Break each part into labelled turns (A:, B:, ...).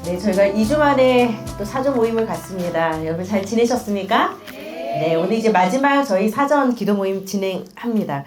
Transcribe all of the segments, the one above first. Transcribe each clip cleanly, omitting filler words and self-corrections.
A: 네, 저희가 2주 만에 또 사전 모임을 갖습니다. 여러분 잘 지내셨습니까? 네, 오늘 이제 마지막 저희 사전 기도 모임 진행합니다.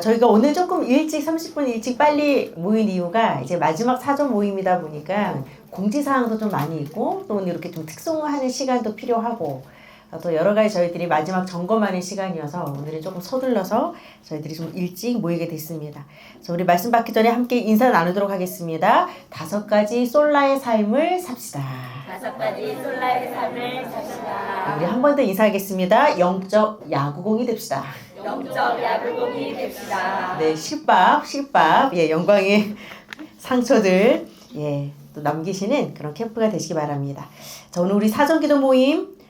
A: 저희가 오늘 조금 일찍 30분 일찍 빨리 모인 이유가 이제 마지막 사전 모임이다 보니까 공지사항도 좀 많이 있고 또 오늘 이렇게 좀 특송하는 시간도 필요하고 또 여러 가지 저희들이 마지막 점검하는 시간이어서 오늘은 조금 서둘러서 저희들이 좀 일찍 모이게 됐습니다. 자, 우리 말씀 받기 전에 함께 인사 나누도록 하겠습니다. 5가지 솔라의 삶을 삽시다.
B: 5가지 솔라의 삶을 삽시다.
A: 우리 한 번 더 인사하겠습니다. 영적 야구공이 됩시다.
B: 영적 야구공이 됩시다.
A: 네, 실밥, 예, 영광의 상처들, 예, 또 남기시는 그런 캠프가 되시기 바랍니다. 자, 오늘 우리 사전기도 모임,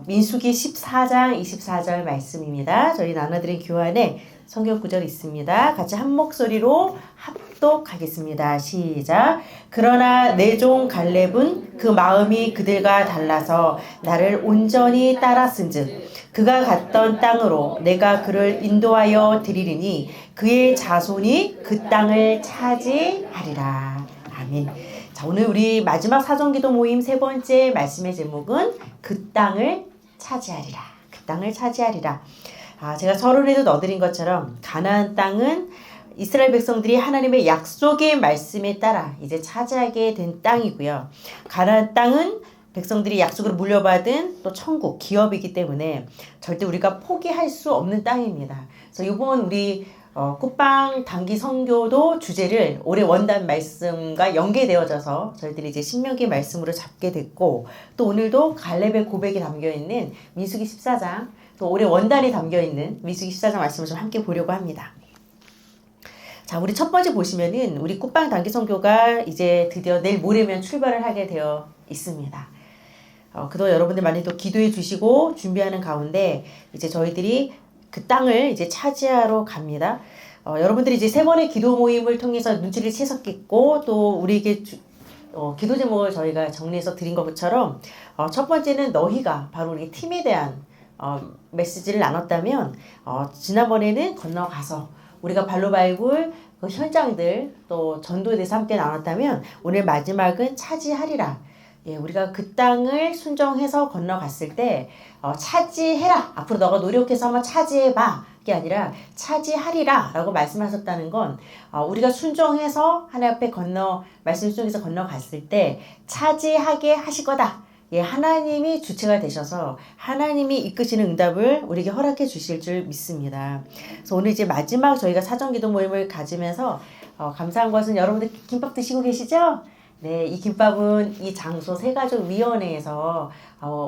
A: 민수기 14장 24절 말씀입니다. 저희 나눠드린 교환에 성경 구절이 있습니다. 같이 한 목소리로 합독하겠습니다. 시작. 그러나 내 종 갈렙은 그 마음이 그들과 달라서 나를 온전히 따랐은즉 그가 갔던 땅으로 내가 그를 인도하여 드리리니 그의 자손이 그 땅을 차지하리라. 아멘. 자, 오늘 우리 마지막 사전기도 모임 3번째 말씀의 제목은 그 땅을 차지하리라. 그 땅을 차지하리라. 제가 서론에도 넣어드린 것처럼 가나안 땅은 이스라엘 백성들이 하나님의 약속의 말씀에 따라 이제 차지하게 된 땅이고요. 가나안 땅은 백성들이 약속으로 물려받은 또 천국, 기업이기 때문에 절대 우리가 포기할 수 없는 땅입니다. 그래서 이번 우리 꽃빵 단기 선교도 주제를 올해 원단 말씀과 연계되어져서 저희들이 이제 신명기 말씀으로 잡게 됐고 또 오늘도 갈렙의 고백이 담겨있는 민수기 14장 또 올해 원단이 담겨있는 민수기 14장 말씀을 좀 함께 보려고 합니다. 자, 우리 첫 번째 보시면은 우리 꽃빵 단기 선교가 이제 드디어 내일 모레면 출발을 하게 되어 있습니다. 그동안 여러분들 많이 또 기도해 주시고 준비하는 가운데 이제 저희들이 그 땅을 이제 차지하러 갑니다. 여러분들이 이제 3번의 기도 모임을 통해서 눈치를 채셨겠고 또 우리에게 기도 제목을 저희가 정리해서 드린 것처럼 첫 번째는 너희가 바로 우리 팀에 대한 메시지를 나눴다면 지난번에는 건너가서 우리가 발로 밟을 그 현장들 또 전도에 대해서 함께 나눴다면 오늘 마지막은 차지하리라. 예, 우리가 그 땅을 순종해서 건너갔을 때 차지해라. 앞으로 너가 노력해서 한번 차지해봐. 게 아니라 차지하리라 라고 말씀하셨다는 건 우리가 순종해서 하나님 앞에 말씀 속에서 건너갔을 때 차지하게 하실 거다. 예, 하나님이 주체가 되셔서 하나님이 이끄시는 응답을 우리에게 허락해 주실 줄 믿습니다. 그래서 오늘 이제 마지막 저희가 사전기도 모임을 가지면서 감사한 것은 여러분들 김밥 드시고 계시죠? 네, 이 김밥은 이 장소 새가족위원회에서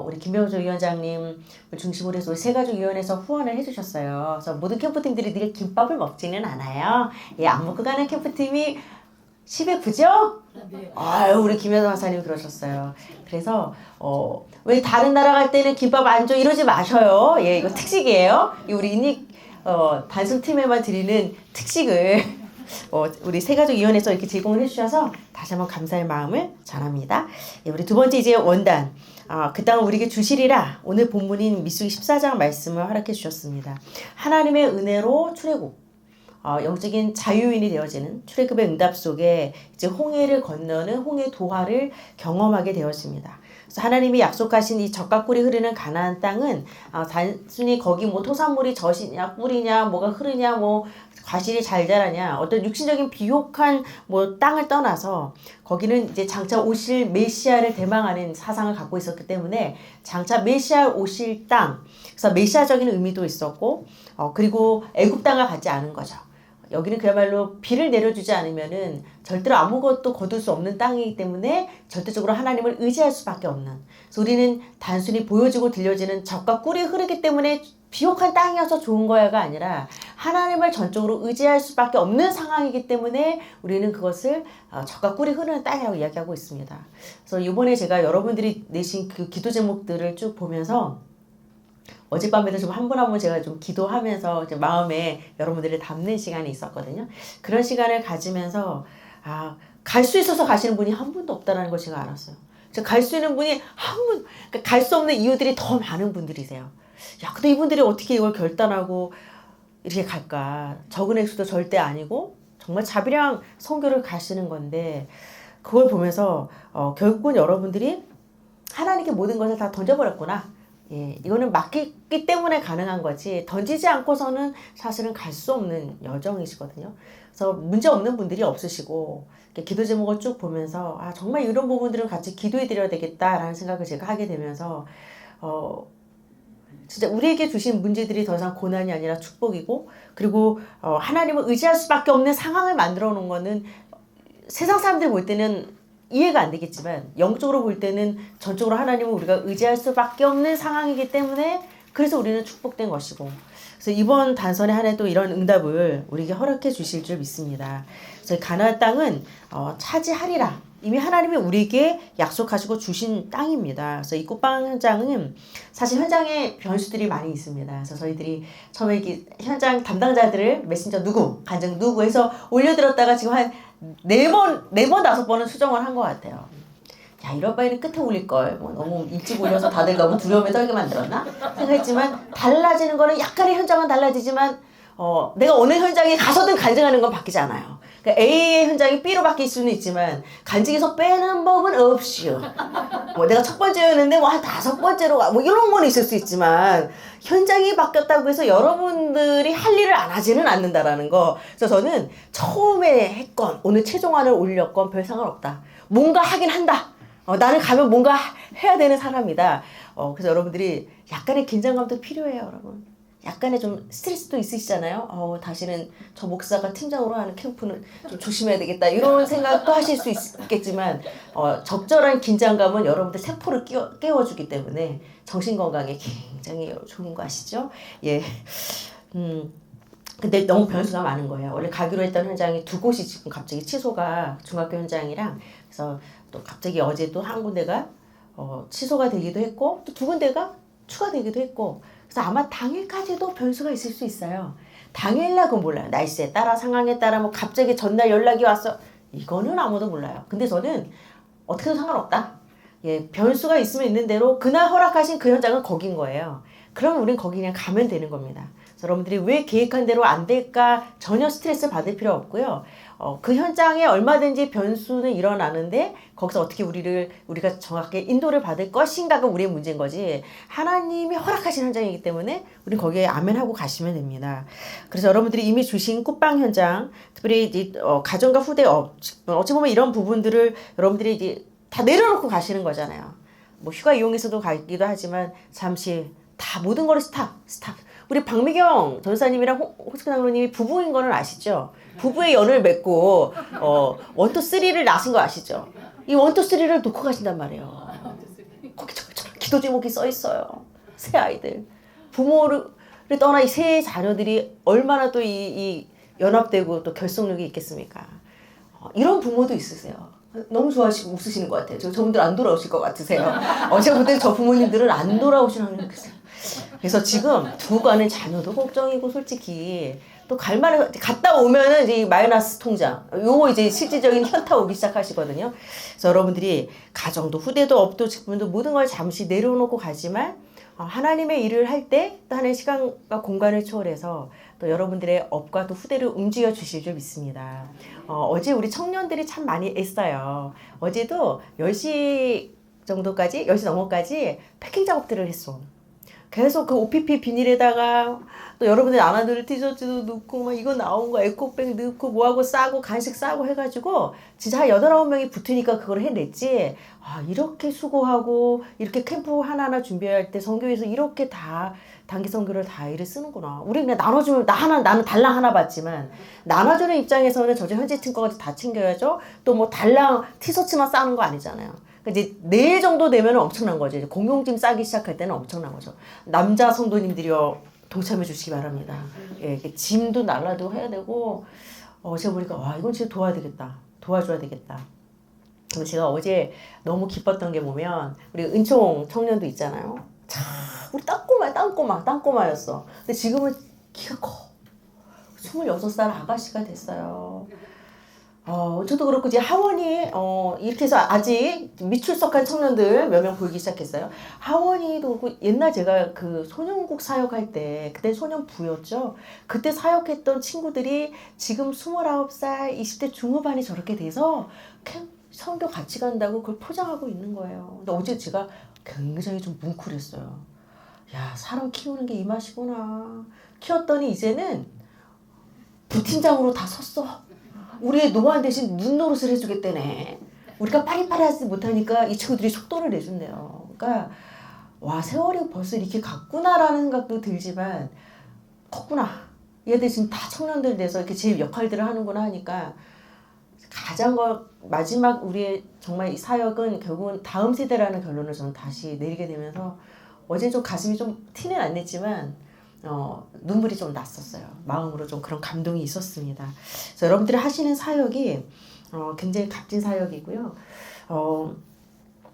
A: 우리 김병조 위원장님 중심으로 해서 새가족위원회에서 후원을 해주셨어요. 그래서 모든 캠프팀들이 늘 김밥을 먹지는 않아요. 예, 안 먹고 가는 캠프팀이 10에 9죠?
B: 네.
A: 아유, 우리 김현수 박사님 그러셨어요. 그래서 왜 다른 나라 갈 때는 김밥 안 줘 이러지 마셔요. 예, 이거 특식이에요. 우리 인익 단순 팀에만 드리는 특식을 우리 새가족위원회에서 이렇게 제공을 해주셔서 다시 한번 감사의 마음을 전합니다. 예, 우리 두 번째 이제 원단. 그 땅을 우리에게 주시리라. 오늘 본문인 민수기 14장 말씀을 허락해 주셨습니다. 하나님의 은혜로 출애굽. 영적인 자유인이 되어지는 출애굽의 응답 속에 이제 홍해를 건너는 홍해 도하를 경험하게 되었습니다. 그래서 하나님이 약속하신 이 젖과 꿀이 흐르는 가나안 땅은 단순히 거기 뭐 토산물이 젖이냐 꿀이냐 뭐가 흐르냐 뭐 과실이 잘 자라냐 어떤 육신적인 비옥한 뭐 땅을 떠나서 거기는 이제 장차 오실 메시아를 대망하는 사상을 갖고 있었기 때문에 장차 메시아 오실 땅 그래서 메시아적인 의미도 있었고 그리고 애굽 땅과 같지 않은 거죠. 여기는 그야말로 비를 내려주지 않으면은 절대로 아무것도 거둘 수 없는 땅이기 때문에 절대적으로 하나님을 의지할 수밖에 없는. 그래서 우리는 단순히 보여지고 들려지는 젖과 꿀이 흐르기 때문에 비옥한 땅이어서 좋은 거야가 아니라 하나님을 전적으로 의지할 수밖에 없는 상황이기 때문에 우리는 그것을 젖과 꿀이 흐르는 땅이라고 이야기하고 있습니다. 그래서 이번에 제가 여러분들이 내신 그 기도 제목들을 쭉 보면서 어젯밤에도 좀 한 분 한 분 제가 좀 기도하면서 이제 마음에 여러분들을 담는 시간이 있었거든요. 그런 시간을 가지면서 갈 수 있어서 가시는 분이 한 분도 없다는 걸 제가 알았어요. 갈 수 있는 분이 그러니까 갈 수 없는 이유들이 더 많은 분들이세요. 야, 근데 이분들이 어떻게 이걸 결단하고 이렇게 갈까? 적은 액수도 절대 아니고 정말 자비랑 선교를 가시는 건데 그걸 보면서 결국은 여러분들이 하나님께 모든 것을 다 던져버렸구나. 예, 이거는 맡기기 때문에 가능한 거지 던지지 않고서는 사실은 갈 수 없는 여정이시거든요. 그래서 문제 없는 분들이 없으시고 기도 제목을 쭉 보면서 아 정말 이런 부분들은 같이 기도해 드려야 되겠다라는 생각을 제가 하게 되면서 진짜 우리에게 주신 문제들이 더 이상 고난이 아니라 축복이고 그리고 하나님을 의지할 수밖에 없는 상황을 만들어 놓은 거는 세상 사람들이 볼 때는 이해가 안 되겠지만 영적으로 볼 때는 전적으로 하나님을 우리가 의지할 수밖에 없는 상황이기 때문에 그래서 우리는 축복된 것이고 그래서 이번 단선의 한 해도 이런 응답을 우리에게 허락해 주실 줄 믿습니다. 그래서 가나안 땅은 차지하리라. 이미 하나님이 우리에게 약속하시고 주신 땅입니다. 그래서 이 꽃방 현장은 사실 현장에 변수들이 많이 있습니다. 그래서 저희들이 처음에 현장 담당자들을 메신저 누구, 간증 누구 해서 올려드렸다가 지금 한 4번, 5번은 수정을 한 것 같아요. 야, 이럴 바에는 끝에 올릴걸. 뭐 너무 일찍 올려서 다들 너무 두려움에 떨게 만들었나? 생각했지만 달라지는 거는 약간의 현장은 달라지지만 내가 어느 현장에 가서든 간증하는 건 바뀌지 않아요. 그러니까 A의 현장이 B로 바뀔 수는 있지만 간증에서 빼는 법은 없이요. 뭐 내가 첫 번째였는데 뭐 한 5번째로 가. 뭐 이런 건 있을 수 있지만 현장이 바뀌었다고 해서 여러분들이 할 일을 안 하지는 않는다라는 거. 그래서 저는 처음에 했건 오늘 최종안을 올렸건 별 상관없다. 뭔가 하긴 한다. 나는 가면 뭔가 해야 되는 사람이다. 그래서 여러분들이 약간의 긴장감도 필요해요, 여러분. 약간의 좀 스트레스도 있으시잖아요. 다시는 저 목사가 팀장으로 하는 캠프는 좀 조심해야 되겠다. 이런 생각도 하실 수 있겠지만, 적절한 긴장감은 여러분들 세포를 깨워주기 때문에 정신건강에 굉장히 좋은 거 아시죠? 예. 근데 너무 변수가 많은 거예요. 원래 가기로 했던 현장이 2곳이 지금 갑자기 취소가 중학교 현장이랑 그래서 또 갑자기 어제 또 한 군데가 취소가 되기도 했고 또 2군데가 추가되기도 했고 그래서 아마 당일까지도 변수가 있을 수 있어요. 당일날 그건 몰라요. 날씨에 따라 상황에 따라 뭐 갑자기 전날 연락이 왔어. 이거는 아무도 몰라요. 근데 저는 어떻게든 상관없다. 예, 변수가 있으면 있는 대로 그날 허락하신 그 현장은 거긴 거예요. 그러면 우린 거기 그냥 가면 되는 겁니다. 그래서 여러분들이 왜 계획한 대로 안 될까 전혀 스트레스 받을 필요 없고요. 그 현장에 얼마든지 변수는 일어나는데 거기서 어떻게 우리가 정확하게 인도를 받을 것인가가 우리의 문제인 거지 하나님이 허락하신 현장이기 때문에 우린 거기에 아멘하고 가시면 됩니다. 그래서 여러분들이 이미 주신 꽃방 현장 특별히 이제 가정과 후대 어찌 보면 이런 부분들을 여러분들이 이제 다 내려놓고 가시는 거잖아요. 뭐 휴가 이용해서도 가기도 하지만 잠시 다 모든 거를 스탑. 우리 박미경 전사님이랑 호스크 장로님이 부부인 거는 아시죠? 부부의 연을 맺고 1, 2, 3를 나신 거 아시죠? 이 1, 2, 3를 놓고 가신단 말이에요. 거기 저처럼 기도 제목이 써 있어요. 새 아이들. 부모를 떠나 이 새 자녀들이 얼마나 또 이 연합되고 또 결속력이 있겠습니까? 이런 부모도 있으세요. 너무 좋아하시고 웃으시는 것 같아요. 저분들 안 돌아오실 것 같으세요. 제가 볼 때 저 부모님들은 안 돌아오시는 하나님 계세요. 그래서 지금 두고 가는 자녀도 걱정이고 솔직히 또 갈만해 갔다 오면은 이제 마이너스 통장 요거 이제 실질적인 현타 오기 시작하시거든요. 그래서 여러분들이 가정도 후대도 업도 직분도 모든 걸 잠시 내려놓고 가지만 하나님의 일을 할 때 또 하나의 시간과 공간을 초월해서 또 여러분들의 업과 또 후대를 움직여 주실 줄 믿습니다. 어제 우리 청년들이 참 많이 애써요. 어제도 10시 정도까지 10시 넘어까지 패킹 작업들을 했어. 계속 그 OPP 비닐에다가 또 여러분들 안아들 티셔츠도 넣고 막 이거 나온 거 에코백 넣고 뭐하고 싸고 간식 싸고 해가지고 진짜 한 8, 9명이 붙으니까 그걸 해냈지. 이렇게 수고하고 이렇게 캠프 하나하나 준비할 때 선교에서 이렇게 다 단기 선교를 다 일을 쓰는구나. 우리 그냥 나눠주면 나는 달랑 하나 받지만 나눠주는 입장에서는 저저 현지 팀까지 다 챙겨야죠. 또 뭐 달랑 티셔츠만 싸는 거 아니잖아요. 이제 내일 정도 되면 엄청난 거죠. 이제 공용짐 싸기 시작할 때는 엄청난 거죠. 남자 성도님들이요 동참해 주시기 바랍니다. 예, 짐도 날라도 해야 되고 제가 보니까 이건 진짜 도와줘야 되겠다. 제가 어제 너무 기뻤던 게 보면 우리 은총 청년도 있잖아요. 참 우리 땅꼬마였어. 근데 지금은 키가 커. 26살 아가씨가 됐어요. 저도 그렇고 이제 하원이 이렇게 해서 아직 미출석한 청년들 몇 명 보이기 시작했어요. 하원이도 그렇고 옛날 제가 그 소년국 사역할 때 그때 소년부였죠. 그때 사역했던 친구들이 지금 29살 20대 중후반이 저렇게 돼서 선교 같이 간다고 그걸 포장하고 있는 거예요. 근데 어제 제가 굉장히 좀 뭉클했어요. 야, 사람 키우는 게 이 맛이구나. 키웠더니 이제는 부팀장으로 다 섰어. 우리의 노안 대신 눈 노릇을 해주겠다네. 우리가 빠리빠리 하지 못하니까 이 친구들이 속도를 내준대요. 그러니까 와, 세월이 벌써 이렇게 갔구나라는 생각도 들지만 컸구나. 얘들 지금 다 청년들 돼서 이렇게 제 역할들을 하는구나 하니까 가장 마지막 우리의 정말 이 사역은 결국은 다음 세대라는 결론을 저는 다시 내리게 되면서 어제 좀 가슴이 좀 티는 안 냈지만 눈물이 좀 났었어요. 마음으로 좀 그런 감동이 있었습니다. 그래서 여러분들이 하시는 사역이 굉장히 값진 사역이고요.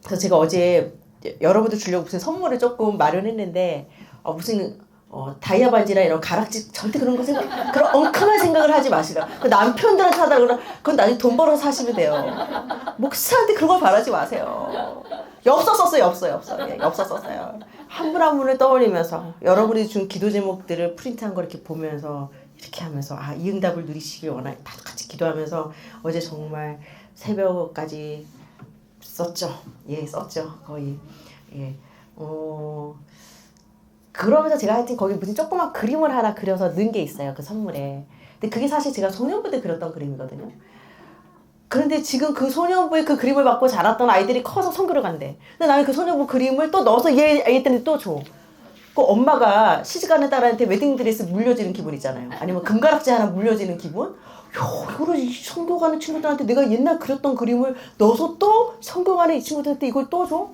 A: 그래서 제가 어제 여러분들 주려고 무슨 선물을 조금 마련했는데 무슨 다이아 반지나 이런 가락지 절대 그런 거 그런 엉큼한 생각을 하지 마시라. 그 남편들한테 하다 그건 나중에 돈 벌어서 사시면 돼요. 목사한테 그런 걸 바라지 마세요. 엽서 썼어요. 예, 엽서 썼어요. 한 분 한 분을 떠올리면서 여러분이 준 기도 제목들을 프린트한 거 이렇게 보면서 이렇게 하면서 이 응답을 누리시길 원하니 다 같이 기도하면서 어제 정말 새벽까지 썼죠. 예, 썼죠. 거의. 예. 그러면서 제가 하여튼 거기 무슨 조그만 그림을 하나 그려서 넣은 게 있어요. 그 선물에. 근데 그게 사실 제가 소년부 때 그렸던 그림이거든요. 그런데 지금 그 소년부의 그 그림을 받고 자랐던 아이들이 커서 선교를 간대. 근데 나는 그 소년부 그림을 또 넣어서 얘한테 또 줘. 그 엄마가 시집가는 딸한테 웨딩드레스 물려지는 기분 있잖아요. 아니면 금가락지 하나 물려지는 기분? 야, 이거를 선교 가는 친구들한테 내가 옛날 그렸던 그림을 넣어서 또 선교 가는 이 친구들한테 이걸 또 줘?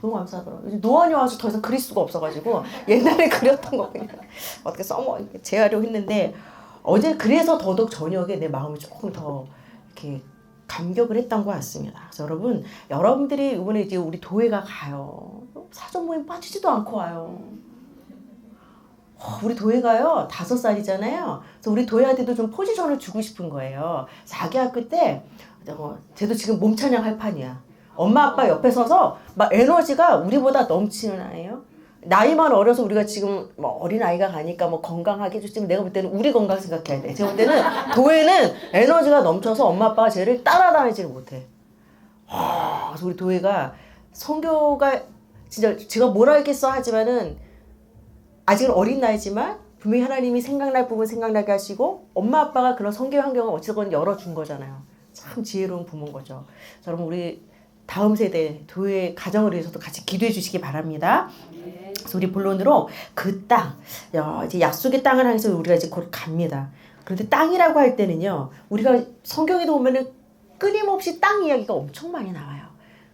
A: 너무 감사하더라고요. 노안이 와서 더 이상 그릴 수가 없어가지고 옛날에 그렸던 거 그냥 어떻게 재활용 했는데 어제 그래서 더더욱 저녁에 내 마음이 조금 더 이렇게 감격을 했던 것 같습니다. 그래서 여러분들이 이번에 이제 우리 도회가 가요. 사전 모임 빠지지도 않고 와요. 우리 도회가요 5살이잖아요. 그래서 우리 도회한테도 좀 포지션을 주고 싶은 거예요. 4기 학교 때 쟤도 지금 몸찬양 할 판이야. 엄마 아빠 옆에 서서 막 에너지가 우리보다 넘치는 아이예요. 나이만 어려서 우리가 지금 뭐 어린 아이가 가니까 뭐 건강하게 해주지만 내가 볼 때는 우리 건강 생각해야 돼. 제가 볼 때는 도회는 에너지가 넘쳐서 엄마 아빠가 쟤를 따라다니지를 못해. 그래서 우리 도회가 선교가 진짜 제가 뭐라 했겠어 하지만은 아직은 어린 나이지만 분명히 하나님이 생각날 부분 생각나게 하시고 엄마 아빠가 그런 선교 환경을 어쨌건 열어준 거잖아요. 참 지혜로운 부모인 거죠. 여러분 우리 다음 세대 도회 가정을 위해서도 같이 기도해 주시기 바랍니다. 그래서 우리 본론으로 그 땅, 이제 약속의 땅을 향해서 우리가 이제 곧 갑니다. 그런데 땅이라고 할 때는요, 우리가 성경에도 보면은 끊임없이 땅 이야기가 엄청 많이 나와요.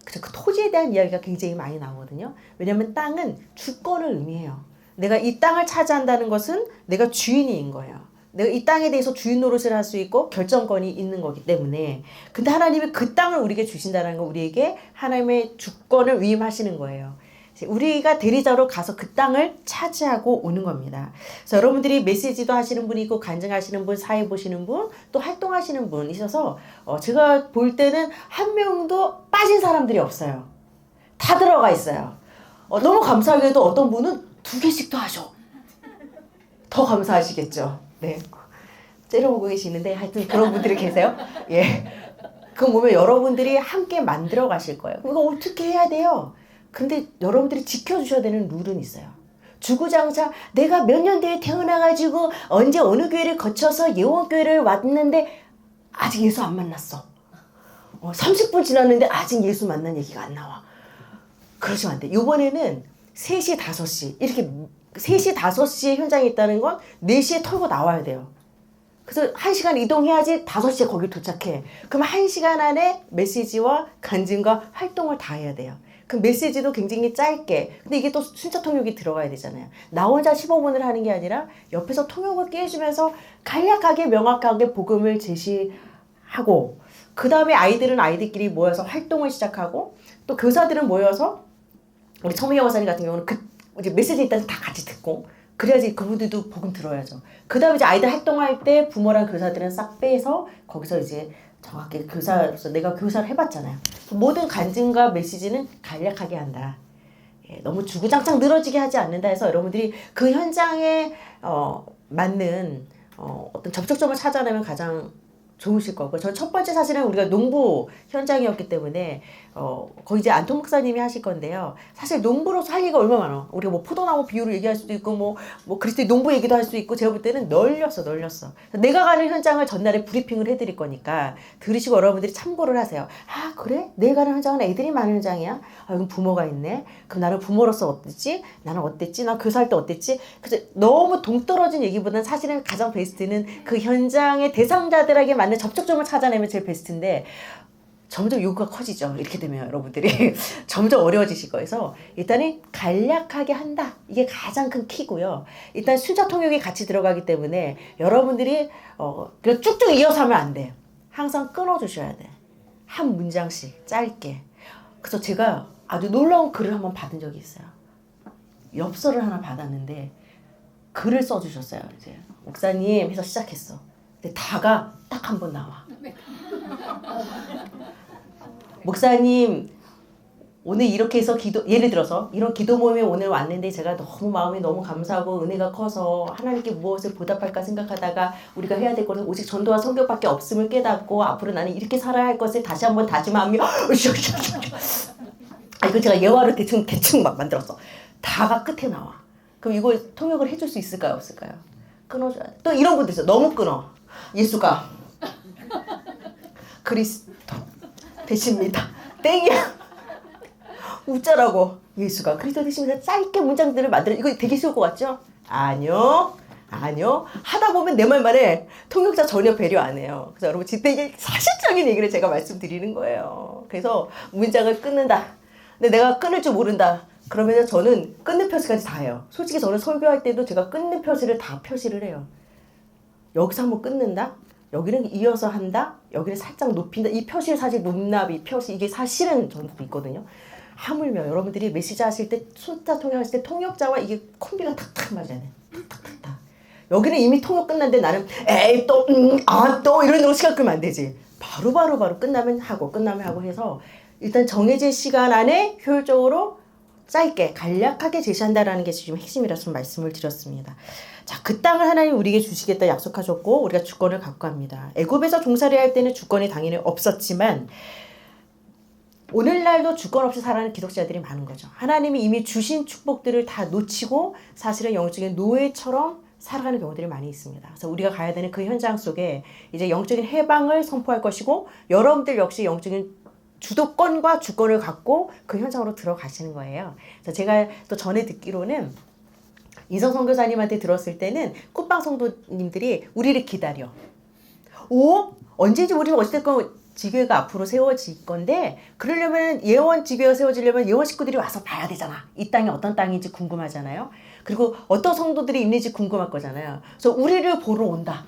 A: 그래서 그 토지에 대한 이야기가 굉장히 많이 나오거든요. 왜냐하면 땅은 주권을 의미해요. 내가 이 땅을 차지한다는 것은 내가 주인인 거예요. 내가 이 땅에 대해서 주인 노릇을 할 수 있고 결정권이 있는 거기 때문에. 근데 하나님이 그 땅을 우리에게 주신다는 건 우리에게 하나님의 주권을 위임하시는 거예요. 우리가 대리자로 가서 그 땅을 차지하고 오는 겁니다. 그래서 여러분들이 메시지도 하시는 분이 있고 간증하시는 분, 사회 보시는 분, 또 활동하시는 분 있어서 제가 볼 때는 한 명도 빠진 사람들이 없어요. 다 들어가 있어요. 너무 감사하게도 어떤 분은 2개씩도 하셔. 더 감사하시겠죠. 네. 째려보고 계시는데 하여튼 그런 분들이 계세요. 예. 그거 보면 여러분들이 함께 만들어 가실 거예요. 이거 어떻게 해야 돼요? 근데 여러분들이 지켜주셔야 되는 룰은 있어요. 주구장창 내가 몇 년 뒤에 태어나가지고 언제 어느 교회를 거쳐서 예원교회를 왔는데 아직 예수 안 만났어. 30분 지났는데 아직 예수 만난 얘기가 안 나와. 그러시면 안 돼. 이번에는 3시, 5시 이렇게 3시, 5시에 현장에 있다는 건 4시에 털고 나와야 돼요. 그래서 1시간 이동해야지 5시에 거기 도착해. 그럼 1시간 안에 메시지와 간증과 활동을 다 해야 돼요. 그 메시지도 굉장히 짧게. 근데 이게 또 순차 통역이 들어가야 되잖아요. 나 혼자 15분을 하는 게 아니라 옆에서 통역을 깨주면서 간략하게 명확하게 복음을 제시하고 그 다음에 아이들은 아이들끼리 모여서 활동을 시작하고 또 교사들은 모여서 우리 청미경 원사님 같은 경우는 이제 메시지 일단 다 같이 듣고 그래야지 그분들도 복음 들어야죠. 그 다음에 이제 아이들 활동할 때 부모랑 교사들은 싹 빼서 거기서 이제 정확히 교사로서 내가 교사를 해봤잖아요. 모든 간증과 메시지는 간략하게 한다. 너무 주구장창 늘어지게 하지 않는다 해서 여러분들이 그 현장에 맞는 어떤 접촉점을 찾아내면 가장 좋으실 거고. 전 첫 번째 사실은 우리가 농부 현장이었기 때문에 거기 이제 안통 목사님이 하실 건데요. 사실 농부로서 할 얘기가 얼마나 많아. 우리가 뭐 포도나무 비유를 얘기할 수도 있고 뭐 그리스도의 농부 얘기도 할 수 있고 제가 볼 때는 널렸어. 내가 가는 현장을 전날에 브리핑을 해드릴 거니까 들으시고 여러분들이 참고를 하세요. 아 그래? 내가 가는 현장은 애들이 많은 현장이야? 아 이건 부모가 있네. 그럼 나는 부모로서 어땠지? 나는 어땠지? 나 교사할 때 어땠지? 그래서 너무 동떨어진 얘기보다는 사실은 가장 베스트는 그 현장의 대상자들에게 맞는 접촉점을 찾아내면 제일 베스트인데 점점 요구가 커지죠. 이렇게 되면 여러분들이 점점 어려워지실 거여서 일단은 간략하게 한다. 이게 가장 큰 키고요. 일단 순차 통역이 같이 들어가기 때문에 여러분들이 그냥 쭉쭉 이어서 하면 안 돼요. 항상 끊어주셔야 돼. 한 문장씩 짧게. 그래서 제가 아주 놀라운 글을 한번 받은 적이 있어요. 엽서를 하나 받았는데 글을 써주셨어요. 이제 목사님 해서 시작했어. 근데 다가 딱 한 번 나와. 목사님 오늘 이렇게 해서 예를 들어서 이런 기도 모임에 오늘 왔는데 제가 너무 마음이 너무 감사하고 은혜가 커서 하나님께 무엇을 보답할까 생각하다가 우리가 해야 될 것은 오직 전도와 성교밖에 없음을 깨닫고 앞으로 나는 이렇게 살아야 할 것을 다시 한번 다짐하며 이거 제가 예화를 대충 막 만들었어. 다가 끝에 나와. 그럼 이걸 통역을 해줄 수 있을까요 없을까요? 끊어줘야 돼. 또 이런 분들 있어. 너무 끊어. 예수가 그리스도 되십니다. 땡이야. 웃자라고. 예수가 그리스도 되십니다. 짧게 문장들을 만들어. 이거 되게 쉬울 것 같죠? 아니요. 하다 보면 내 말만 해. 통역자 전혀 배려 안 해요. 그래서 여러분 진짜 이게 사실적인 얘기를 제가 말씀드리는 거예요. 그래서 문장을 끊는다. 근데 내가 끊을 줄 모른다. 그러면 저는 끊는 표시까지 다 해요. 솔직히 저는 설교할 때도 제가 끊는 표시를 다 표시를 해요. 여기서 한번 끊는다. 여기는 이어서 한다. 여기를 살짝 높인다. 이 표시를 사실 높나비 표시 이게 사실은 저는 있거든요. 하물며 여러분들이 메시지 하실 때 순자 통역하실 때 통역자와 이게 콤비가 탁탁 맞아야 돼. 탁탁탁탁. 여기는 이미 통역 끝났는데 나는 에이 또 이런 식으로 시간 끌면 안 되지. 바로 끝나면 하고 해서 일단 정해진 시간 안에 효율적으로 짧게 간략하게 제시한다라는 게 지금 핵심이라서 말씀을 드렸습니다. 자, 그 땅을 하나님 우리에게 주시겠다 약속하셨고 우리가 주권을 갖고 합니다. 애굽에서 종살이 할 때는 주권이 당연히 없었지만 오늘날도 주권 없이 살아가는 기독자들이 많은 거죠. 하나님이 이미 주신 축복들을 다 놓치고 사실은 영적인 노예처럼 살아가는 경우들이 많이 있습니다. 그래서 우리가 가야 되는 그 현장 속에 이제 영적인 해방을 선포할 것이고 여러분들 역시 영적인 주도권과 주권을 갖고 그 현장으로 들어가시는 거예요. 그래서 제가 또 전에 듣기로는 이성 선교사님한테 들었을 때는 꽃방 성도님들이 우리를 기다려. 언제인지 우리는 어찌됐건 지교회가 앞으로 세워질 건데 그러려면 예원 지교회가 세워지려면 예원 식구들이 와서 봐야 되잖아. 이 땅이 어떤 땅인지 궁금하잖아요. 그리고 어떤 성도들이 있는지 궁금할 거잖아요. 그래서 우리를 보러 온다.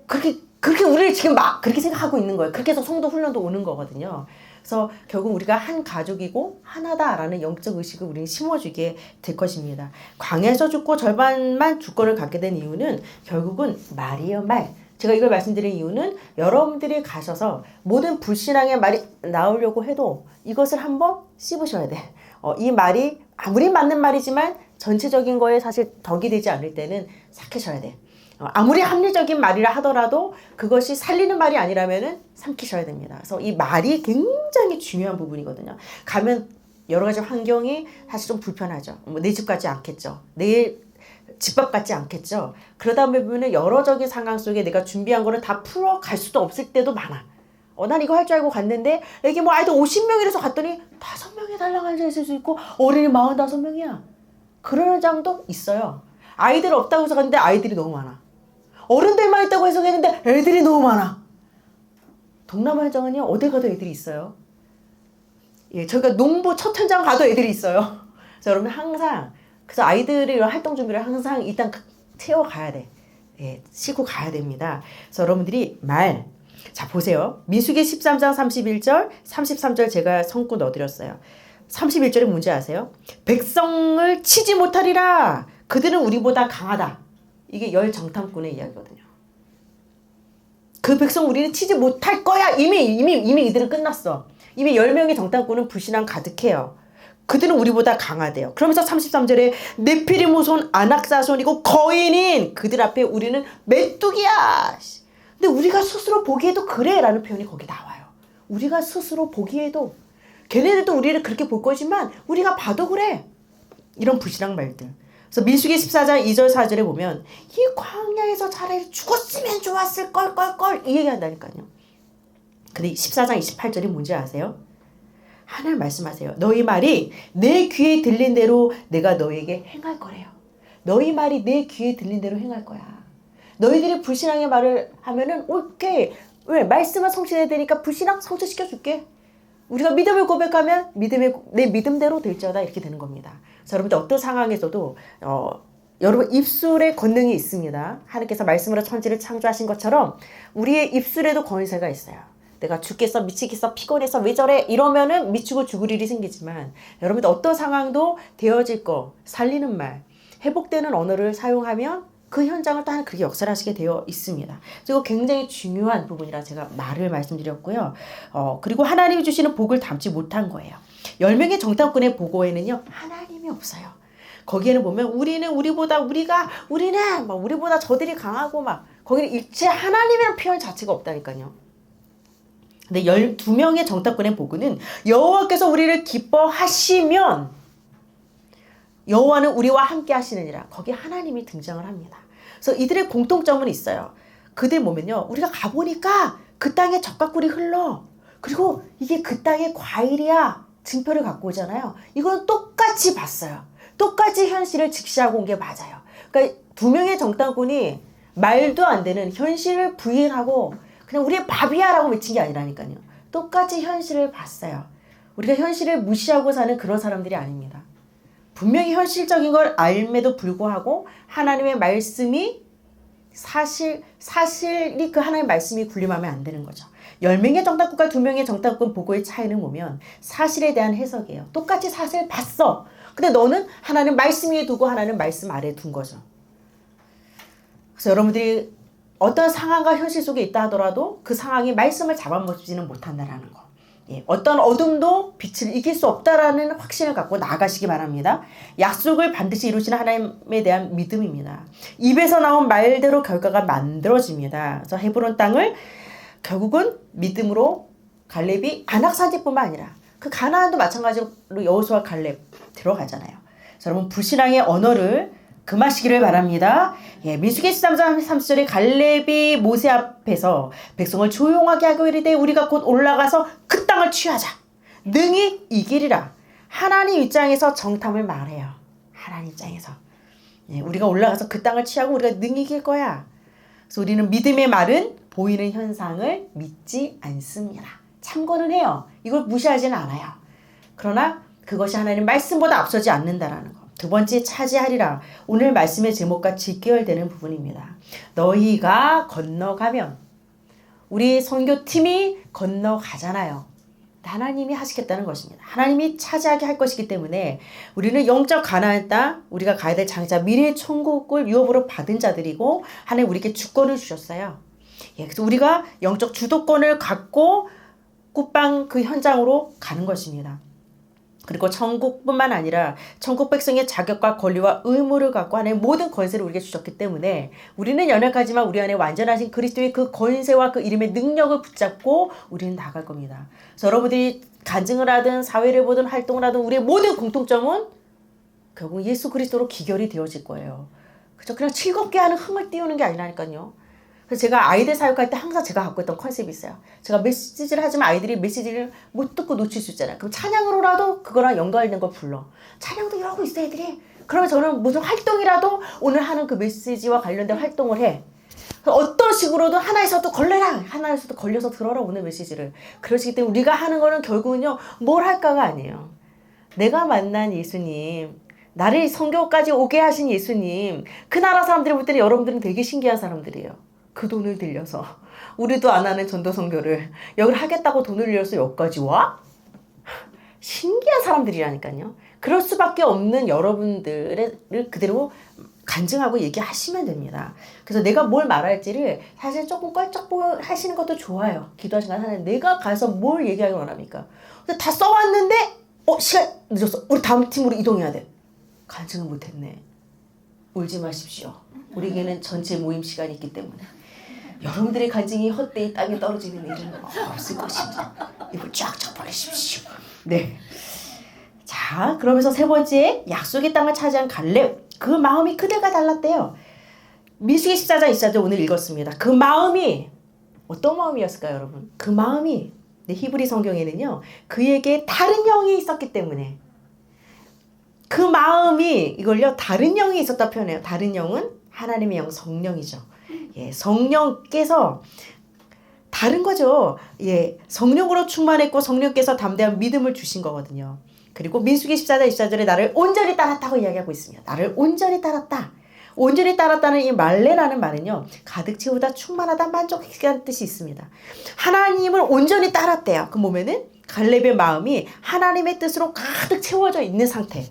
A: 그렇게 우리를 지금 막 그렇게 생각하고 있는 거예요. 그렇게 해서 성도 훈련도 오는 거거든요. 그래서 결국 우리가 한 가족이고 하나다라는 영적 의식을 우리는 심어주게 될 것입니다. 광야에서 죽고 절반만 주권을 갖게 된 이유는 결국은 말이에요, 말. 제가 이걸 말씀드린 이유는 여러분들이 가셔서 모든 불신앙의 말이 나오려고 해도 이것을 한번 씹으셔야 돼. 이 말이 아무리 맞는 말이지만 전체적인 거에 사실 덕이 되지 않을 때는 삭히셔야 돼. 아무리 합리적인 말이라 하더라도 그것이 살리는 말이 아니라면은 삼키셔야 됩니다. 그래서 이 말이 굉장히 중요한 부분이거든요. 가면 여러 가지 환경이 사실 좀 불편하죠. 내 집 같지 않겠죠. 내 집밥 같지 않겠죠. 그러다 보면 여러적인 상황 속에 내가 준비한 거를 다 풀어갈 수도 없을 때도 많아. 난 이거 할 줄 알고 갔는데 여기 뭐 아이들 50명이라서 갔더니 5명이 달랑 앉아있을 수 있고 어린이 45명이야. 그런 현장도 있어요. 아이들 없다고 해서 갔는데 아이들이 너무 많아. 어른들만 있다고 해석했는데 애들이 너무 많아. 동남아 현장은요 어딜 가도 애들이 있어요. 예, 저희가 농부 첫 현장 가도 애들이 있어요. 그래서 여러분 항상 그래서 아이들의 활동 준비를 항상 일단 채워가야 돼. 예, 싣고 가야 됩니다. 그래서 여러분들이 자 보세요. 민수기 13장 31절 33절 제가 성구 넣어드렸어요. 31절에 문제 아세요? 백성을 치지 못하리라. 그들은 우리보다 강하다. 이게 열 정탐꾼의 이야기거든요. 그 백성 우리는 치지 못할 거야. 이미 이들은 끝났어. 이미 10명의 정탐꾼은 불신앙 가득해요. 그들은 우리보다 강하대요. 그러면서 33절에 네피림 후손 아낙 자손이고 거인인 그들 앞에 우리는 메뚜기야. 근데 우리가 스스로 보기에도 그래 라는 표현이 거기 나와요. 우리가 스스로 보기에도 걔네들도 우리를 그렇게 볼 거지만 우리가 봐도 그래. 이런 부실한 말들. 그래서 민수기 14장 2절 4절에 보면 이 광야에서 차라리 죽었으면 좋았을 걸 이 얘기한다니까요. 근데 14장 28절이 뭔지 아세요? 하나님 말씀하세요. 너희 말이 내 귀에 들린 대로 내가 너에게 행할 거래요. 너희 말이 내 귀에 들린 대로 행할 거야. 너희들이 불신앙의 말을 하면은 오케이. 왜? 말씀은 성취해야 되니까 불신앙 성취시켜줄게. 우리가 믿음을 고백하면 내 믿음대로 될지어다 이렇게 되는 겁니다. 그래서 여러분들 어떤 상황에서도 여러분 입술에 권능이 있습니다. 하나님께서 말씀으로 천지를 창조하신 것처럼 우리의 입술에도 권세가 있어요. 내가 죽겠어 미치겠어 피곤해서 왜 저래 이러면은 미치고 죽을 일이 생기지만 여러분들 어떤 상황도 되어질 거 살리는 말 회복되는 언어를 사용하면 그 현장을 또 하나 그렇게 역설하시게 되어 있습니다. 그리고 굉장히 중요한 부분이라 제가 말을 말씀드렸고요. 그리고 하나님이 주시는 복을 담지 못한 거예요. 10명의 정탐꾼의 보고에는요. 하나님이 없어요. 거기에는 보면 우리는 우리보다 저들이 강하고 막 거기는 일체 하나님이라는 표현 자체가 없다니까요. 근데 12명의 정탐꾼의 보고는 여호와께서 우리를 기뻐하시면 여호와는 우리와 함께 하시느니라. 거기에 하나님이 등장을 합니다. 그래서 이들의 공통점은 있어요. 그들 보면요. 우리가 가보니까 그 땅에 젖과 꿀이 흘러. 그리고 이게 그 땅의 과일이야. 증표를 갖고 오잖아요. 이건 똑같이 봤어요. 똑같이 현실을 직시하고 온 게 맞아요. 그러니까 2명의 정탐꾼이 말도 안 되는 현실을 부인하고 그냥 우리의 밥이야 라고 외친 게 아니라니까요. 똑같이 현실을 봤어요. 우리가 현실을 무시하고 사는 그런 사람들이 아닙니다. 분명히 현실적인 걸 알매도 불구하고 하나님의 말씀이 사실이 그 하나님의 말씀이 군림하면 안 되는 거죠. 10명의 정탐꾼과 2명의 정탐꾼 보고의 차이는 보면 사실에 대한 해석이에요. 똑같이 사실 봤어. 근데 너는 하나님 말씀 위에 두고 하나님 말씀 아래에 둔 거죠. 그래서 여러분들이 어떤 상황과 현실 속에 있다 하더라도 그 상황이 말씀을 잡아먹지는 못한다라는 거. 예, 어떤 어둠도 빛을 이길 수 없다라는 확신을 갖고 나아가시기 바랍니다. 약속을 반드시 이루시는 하나님에 대한 믿음입니다. 입에서 나온 말대로 결과가 만들어집니다. 그래서 헤브론 땅을 결국은 믿음으로 갈렙이 안악산지뿐만 아니라 그 가나안도 마찬가지로 여호수아 갈렙 들어가잖아요. 그래서 여러분 불신앙의 언어를 금하시기를 바랍니다. 예, 민수기 13장 30절에 갈렙이 모세 앞에서 백성을 조용하게 하고 이르되 우리가 곧 올라가서 그 땅을 취하자. 능히 이기리라. 하나님 입장에서 정탐을 말해요. 하나님 입장에서. 예, 우리가 올라가서 그 땅을 취하고 우리가 능히 이길 거야. 그래서 우리는 믿음의 말은 보이는 현상을 믿지 않습니다. 참고는 해요. 이걸 무시하지는 않아요. 그러나 그것이 하나님 말씀보다 앞서지 않는다라는 거. 2번째 차지하리라. 오늘 말씀의 제목과 직결되는 부분입니다. 너희가 건너가면 우리 선교팀이 건너가잖아요. 하나님이 하시겠다는 것입니다. 하나님이 차지하게 할 것이기 때문에 우리는 영적 가나안 땅 우리가 가야 될 장자 미래의 천국을 유업으로 받은 자들이고 하나님 우리에게 주권을 주셨어요. 예, 그래서 우리가 영적 주도권을 갖고 꽃방 그 현장으로 가는 것입니다. 그리고 천국뿐만 아니라 천국 백성의 자격과 권리와 의무를 갖고 하나님 모든 권세를 우리에게 주셨기 때문에 우리는 연약하지만 우리 안에 완전하신 그리스도의 그 권세와 그 이름의 능력을 붙잡고 우리는 나갈 겁니다. 그래서 여러분들이 간증을 하든 사회를 보든 활동을 하든 우리의 모든 공통점은 결국 예수 그리스도로 기결이 되어질 거예요. 그죠? 그냥 즐겁게 하는 흥을 띄우는 게 아니라니까요. 그래서 제가 아이들 사역할 때 항상 제가 갖고 있던 컨셉이 있어요. 제가 메시지를 하지만 아이들이 메시지를 못 듣고 놓칠 수 있잖아요. 그럼 찬양으로라도 그거랑 연관된 걸 불러. 찬양도 이러고 있어 애들이. 그러면 저는 무슨 활동이라도 오늘 하는 그 메시지와 관련된 활동을 해. 어떤 식으로도 하나에서도 걸려라. 하나에서도 걸려서 들어라 오늘 메시지를. 그러시기 때문에 우리가 하는 거는 결국은요. 뭘 할까가 아니에요. 내가 만난 예수님. 나를 선교까지 오게 하신 예수님. 그 나라 사람들이 볼 때는 여러분들은 되게 신기한 사람들이에요. 그 돈을 들여서 우리도 안 하는 전도 선교를 여기를 하겠다고 돈을 들여서 여기까지 와? 신기한 사람들이라니까요. 그럴 수밖에 없는 여러분들을 그대로 간증하고 얘기하시면 됩니다. 그래서 내가 뭘 말할지를 사실 조금 껄쩍 하시는 것도 좋아요. 기도하시는 하나님 내가 가서 뭘 얘기하기 원합니까? 근데 다 써왔는데 시간 늦었어. 우리 다음 팀으로 이동해야 돼. 간증을 못했네. 울지 마십시오. 우리에게는 전체 모임 시간이 있기 때문에. 여러분들의 간증이 헛되이 땅에 떨어지는 일은 없을 것입니다. 입을 쫙쫙 벌리십시오. 네. 자, 그러면서 세 번째, 약속의 땅을 차지한 갈렙. 그 마음이 그들과 달랐대요. 민수기 14장 24절 오늘 읽었습니다. 그 마음이 어떤 마음이었을까요, 여러분? 그 마음이 히브리 성경에는요, 그에게 다른 영이 있었기 때문에, 그 마음이 이걸요 다른 영이 있었다 표현해요. 다른 영은 하나님의 영, 성령이죠. 예, 성령께서 다른 거죠. 예, 성령으로 충만했고 성령께서 담대한 믿음을 주신 거거든요. 그리고 민수기 14장 24절에 나를 온전히 따랐다고 이야기하고 있습니다. 나를 온전히 따랐다. 온전히 따랐다는 이 말레라는 말은요, 가득 채우다, 충만하다, 만족하다는 뜻이 있습니다. 하나님을 온전히 따랐대요. 그 보면은 갈렙의 마음이 하나님의 뜻으로 가득 채워져 있는 상태.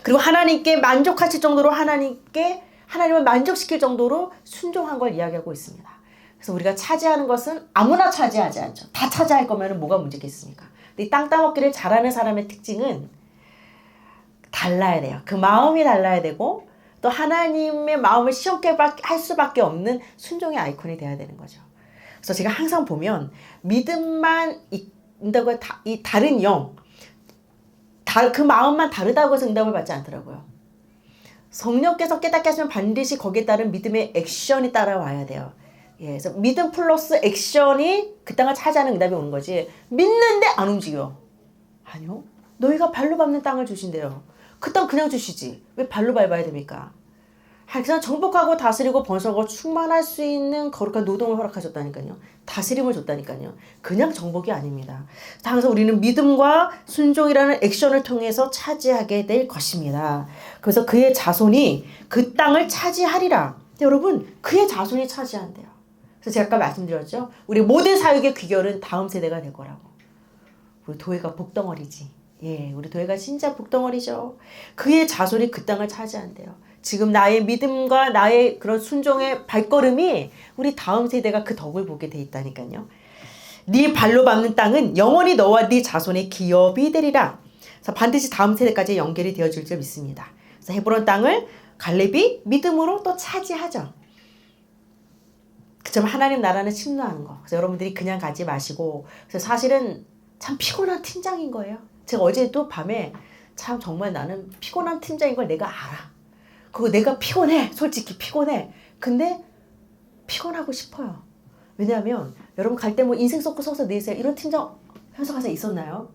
A: 그리고 하나님께 만족하실 정도로 하나님을 만족시킬 정도로 순종한 걸 이야기하고 있습니다. 그래서 우리가 차지하는 것은 아무나 차지하지 않죠. 다 차지할 거면 뭐가 문제겠습니까? 근데 이 땅 따먹기를 잘하는 사람의 특징은 달라야 돼요. 그 마음이 달라야 되고 또 하나님의 마음을 시험케 할 수밖에 없는 순종의 아이콘이 돼야 되는 거죠. 그래서 제가 항상 보면 믿음만 있다고 이 다른 영, 그 마음만 다르다고 해서 응답을 받지 않더라고요. 성령께서 깨닫게 하시면 반드시 거기에 따른 믿음의 액션이 따라와야 돼요. 예, 그래서 믿음 플러스 액션이 그 땅을 차지하는 응답이 오는 거지. 믿는데 안 움직여. 아니요. 너희가 발로 밟는 땅을 주신대요. 그 땅 그냥 주시지. 왜 발로 밟아야 됩니까? 그냥 정복하고 다스리고 번성하고 충만할 수 있는 거룩한 노동을 허락하셨다니까요. 다스림을 줬다니까요. 그냥 정복이 아닙니다. 그래서 우리는 믿음과 순종이라는 액션을 통해서 차지하게 될 것입니다. 그래서 그의 자손이 그 땅을 차지하리라. 여러분, 그의 자손이 차지한대요. 그래서 제가 아까 말씀드렸죠. 우리 모든 사역의 귀결은 다음 세대가 될 거라고. 우리 도회가 복덩어리지. 예, 우리 도회가 진짜 복덩어리죠. 그의 자손이 그 땅을 차지한대요. 지금 나의 믿음과 나의 그런 순종의 발걸음이 우리 다음 세대가 그 덕을 보게 돼 있다니까요. 네 발로 밟는 땅은 영원히 너와 네 자손의 기업이 되리라. 그래서 반드시 다음 세대까지 연결이 되어질 줄 믿습니다. 그래서 헤브론 땅을 갈렙이 믿음으로 또 차지하죠. 그처럼 하나님 나라는 침노하는 거. 그래서 여러분들이 그냥 가지 마시고, 그래서 사실은 참 피곤한 팀장인 거예요. 제가 어제도 밤에 참 정말 나는 피곤한 팀장인 걸 내가 알아. 그거 내가 피곤해. 솔직히 피곤해. 근데 피곤하고 싶어요. 왜냐하면 여러분 갈 때 뭐 인생 썩고 서서 내세요. 이런 팀장 현석가서 있었나요?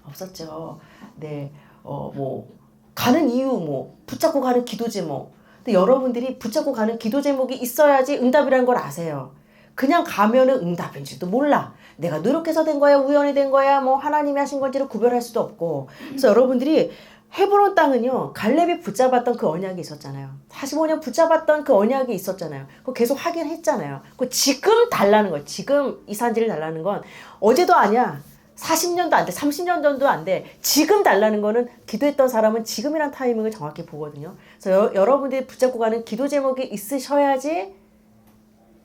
A: 없었죠. 네, 뭐 가는 이유 뭐 붙잡고 가는 기도 제목. 근데 여러분들이 붙잡고 가는 기도 제목이 있어야지 응답이라는 걸 아세요. 그냥 가면은 응답인지도 몰라. 내가 노력해서 된 거야, 우연히 된 거야, 뭐 하나님이 하신 건지를 구별할 수도 없고. 그래서 여러분들이 헤브론 땅은요, 갈렙이 붙잡았던 그 언약이 있었잖아요. 45년 붙잡았던 그 언약이 있었잖아요. 그거 계속 확인했잖아요. 그 지금 달라는 거, 지금 이 산지를 달라는 건 어제도 아니야. 40년도 안 돼, 30년 전도 안 돼. 지금 달라는 거는 기도했던 사람은 지금이란 타이밍을 정확히 보거든요. 그래서 여러분들이 붙잡고 가는 기도 제목이 있으셔야지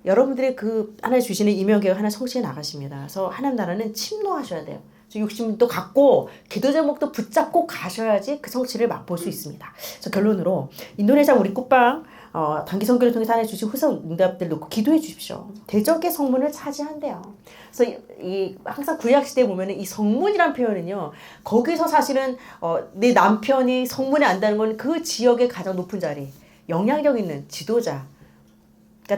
A: 여러분들의 그 하나님 주시는 이명계획 하나 성취해 나가십니다. 그래서 하나님 나라는 침노하셔야 돼요. 욕심도 갖고 기도 제목도 붙잡고 가셔야지 그 성취를 맛볼 수 있습니다. 그래서 결론으로 인도네시아 우리 꽃방 단기 선교를 통해서 하나님 주신 후속 응답들 놓고 기도해 주십시오. 대적의 성문을 차지한대요. 그래서 항상 구약 시대에 보면은 이 성문이란 표현은요, 거기서 사실은 내 남편이 성문에 안다는 건 그 지역의 가장 높은 자리, 영향력 있는 지도자가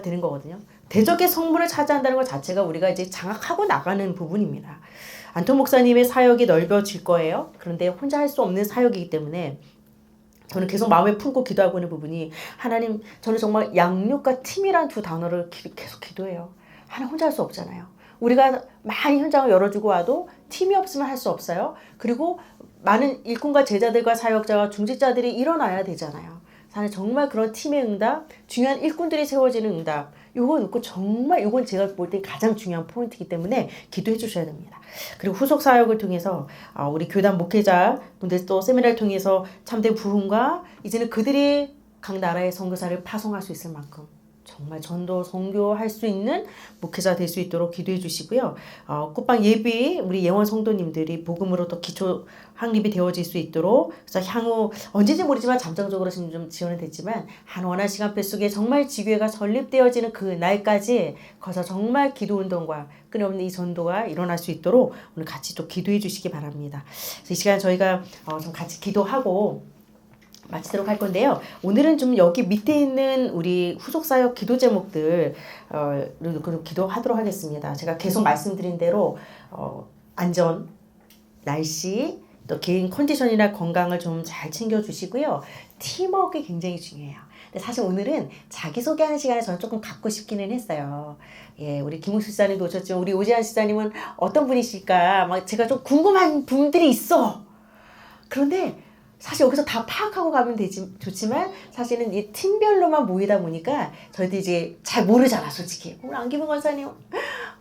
A: 되는 거거든요. 대적의 성문을 차지한다는 것 자체가 우리가 이제 장악하고 나가는 부분입니다. 안톤 목사님의 사역이 넓어질 거예요. 그런데 혼자 할 수 없는 사역이기 때문에 저는 계속 마음에 품고 기도하고 있는 부분이, 하나님, 저는 정말 양육과 팀이란 두 단어를 계속 기도해요. 하나님 혼자 할 수 없잖아요. 우리가 많이 현장을 열어주고 와도 팀이 없으면 할 수 없어요. 그리고 많은 일꾼과 제자들과 사역자와 중직자들이 일어나야 되잖아요. 정말 그런 팀의 응답, 중요한 일꾼들이 세워지는 응답, 요거 놓고 정말 요건 제가 볼 때 가장 중요한 포인트이기 때문에 기도해 주셔야 됩니다. 그리고 후속 사역을 통해서 우리 교단 목회자분들 또 세미나를 통해서 참된 부흥과 이제는 그들이 각 나라의 선교사를 파송할 수 있을 만큼 정말 전도 선교할 수 있는 목회자 될 수 있도록 기도해 주시고요. 꽃방 예비 우리 예원 성도님들이 복음으로 더 기초 확립이 되어질 수 있도록 그래서 향후 언제인지 모르지만 잠정적으로 지금 좀 지원은 됐지만 한 원한 시간표 속에 정말 지교회가 설립되어지는 그 날까지 거기서 정말 기도 운동과 끊임없는 이 전도가 일어날 수 있도록 오늘 같이 또 기도해 주시기 바랍니다. 그래서 이 시간 저희가 좀 같이 기도하고 마치도록 할 건데요. 오늘은 좀 여기 밑에 있는 우리 후속사역 기도 제목들 기도하도록 하겠습니다. 제가 계속 말씀드린 대로 안전, 날씨, 또 개인 컨디션이나 건강을 좀 잘 챙겨주시고요. 팀워크가 굉장히 중요해요. 근데 사실 오늘은 자기소개하는 시간을 저는 조금 갖고 싶기는 했어요. 예, 우리 김웅수 시사님도 오셨지만 우리 오지환 시사님은 어떤 분이실까? 막 제가 좀 궁금한 분들이 있어. 그런데 사실 여기서 다 파악하고 가면 좋지만 사실은 이 팀별로만 모이다 보니까 저희도 이제 잘 모르잖아, 솔직히. 우리 안기분 권사님,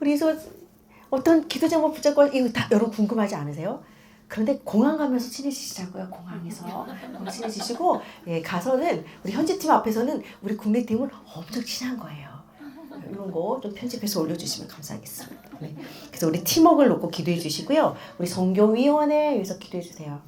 A: 우리 어떤 기도 제목 붙잡고 이거 다 여러분 궁금하지 않으세요? 그런데 공항 가면서 친해지시자고요. 공항에서 친해지시고 예, 가서는 우리 현지팀 앞에서는 우리 국내팀은 엄청 친한 거예요. 이런 거 좀 편집해서 올려주시면 감사하겠습니다. 네. 그래서 우리 팀워크를 놓고 기도해 주시고요. 우리 선교위원회에 위해서 기도해 주세요.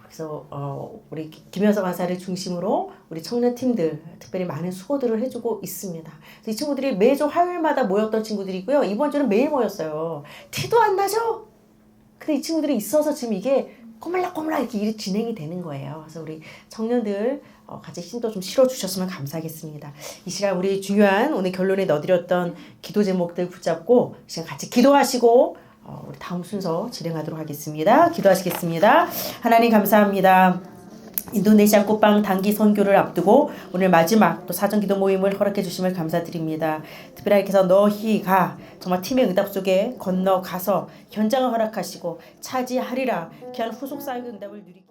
A: 그래서 우리 김현석 간사를 중심으로 우리 청년 팀들 특별히 많은 수고들을 해주고 있습니다. 그래서 이 친구들이 매주 화요일마다 모였던 친구들이고요. 이번 주는 매일 모였어요. 티도 안 나죠? 근데 이 친구들이 있어서 지금 이게 꼬물락꼬물락 이렇게 일이 진행이 되는 거예요. 그래서 우리 청년들 같이 힘도 좀 실어주셨으면 감사하겠습니다. 이 시간 우리 중요한 오늘 결론에 넣어드렸던 기도 제목들 붙잡고 이 시간 같이 기도하시고 우리 다음 순서 진행하도록 하겠습니다. 기도하시겠습니다. 하나님 감사합니다. 인도네시아 꽃방 단기 선교를 앞두고 오늘 마지막 또 사전기도 모임을 허락해 주심을 감사드립니다. 특별하게 너희가 정말 팀의 응답 속에 건너가서 현장을 허락하시고 차지하리라 귀한 후속 사역 응답을 누리기